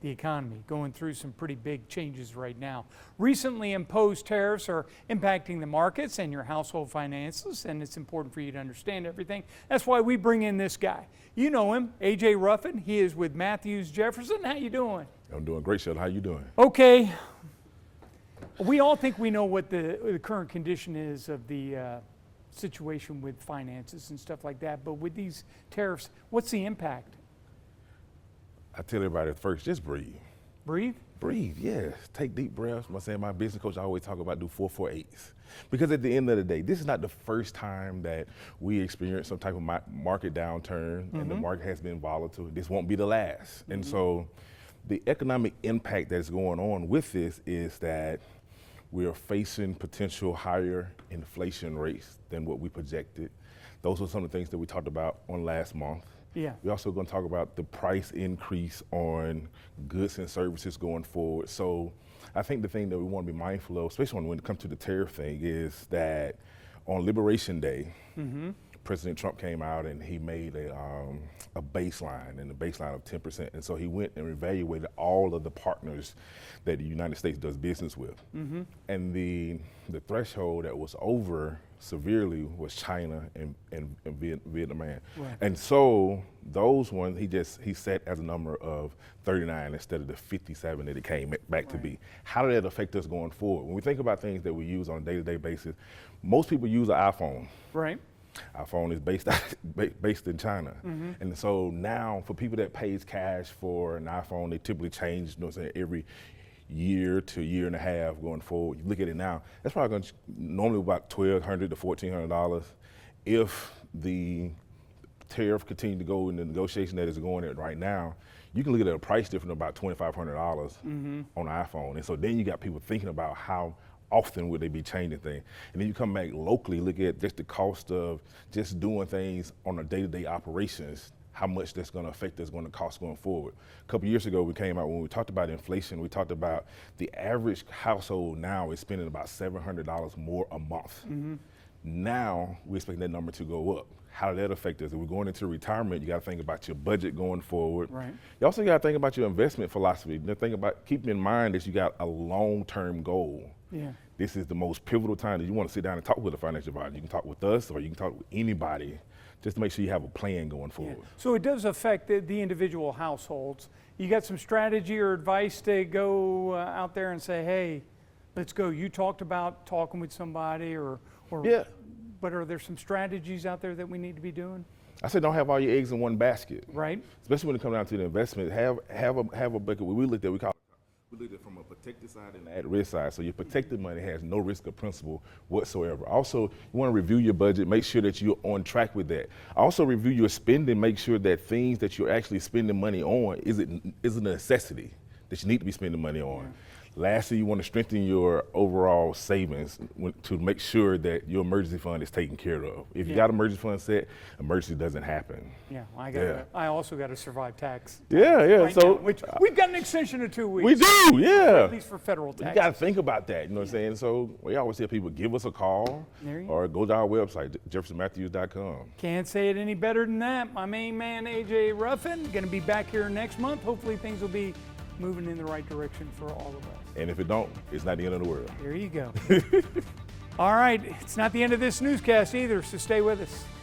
the economy, going through some pretty big changes right now. Recently imposed tariffs are impacting the markets and your household finances, and it's important for you to understand everything. That's why we bring in this guy. You know him, A.J. Ruffin. He is with Matthews Jefferson. How you doing? I'm doing great, Sheldon. How you doing? Okay. We all think we know what the current condition is of the situation with finances and stuff like that, but with these tariffs, what's the impact? I tell everybody first, just breathe. Breathe? Breathe, yes. Take deep breaths. My business coach, I always talk about do 4-4-8s. Because at the end of the day, this is not the first time that we experience some type of market downturn, and the market has been volatile. This won't be the last. And so the economic impact that's going on with this is that we are facing potential higher inflation rates than what we projected. Those were some of the things that we talked about on last month. Yeah. We're also going to talk about the price increase on goods and services going forward. So I think the thing that we want to be mindful of, especially when it comes to the tariff thing, is that on Liberation Day, President Trump came out and he made a baseline, and the baseline of 10%. And so he went and evaluated all of the partners that the United States does business with. And the threshold that was over severely was China and Vietnam. Right. And so those ones, he set as a number of 39 instead of the 57 that it came back to be. How did that affect us going forward? When we think about things that we use on a day-to-day basis, most people use an iPhone. Right. Our phone is based in China. And so now for people that pays cash for an iPhone, they typically change, every year to year and a half going forward. You look at it now, that's probably going to normally about $1,200 to $1,400. If the tariff continue to go in the negotiation that is going at right now, you can look at a price difference of about $2,500 on an iPhone. And so then you got people thinking about how often would they be changing things. And then you come back locally, look at just the cost of just doing things on a day-to-day operations, how much that's going to affect us, going to cost going forward. A couple years ago, we came out, when we talked about inflation, we talked about the average household now is spending about $700 more a month. Now, we expect that number to go up. How did that affect us? If we're going into retirement, you got to think about your budget going forward. Right. You also got to think about your investment philosophy. Think about, keeping in mind that you got a long-term goal. Yeah. This is the most pivotal time that you want to sit down and talk with a financial advisor. You can talk with us, or you can talk with anybody, just to make sure you have a plan going forward. Yeah. So it does affect the individual households. You got some strategy or advice to go out there and say, hey, let's go. You talked about talking with somebody, or yeah. But are there some strategies out there that we need to be doing? I said, don't have all your eggs in one basket. Right. Especially when it comes down to the investment, have a bucket. We looked at it from a protected side and an at-risk side. So your protected money has no risk of principal whatsoever. Also, you want to review your budget, make sure that you're on track with that. Also review your spending, make sure that things that you're actually spending money on is a necessity that you need to be spending money on. Yeah. Lastly, you want to strengthen your overall savings to make sure that your emergency fund is taken care of. If you got an emergency fund set, emergency doesn't happen. Yeah, I also got to survive tax. Yeah. Right So now, which we've got an extension of 2 weeks. We do, yeah. At least for federal tax. You got to think about that. You know what I'm saying? So we always tell people, give us a call or go to our website, jeffersonmatthews.com. Can't say it any better than that. My main man, A.J. Ruffin, going to be back here next month. Hopefully things will be moving in the right direction for all of us. And if it don't, it's not the end of the world. There you go. All right, it's not the end of this newscast either, so stay with us.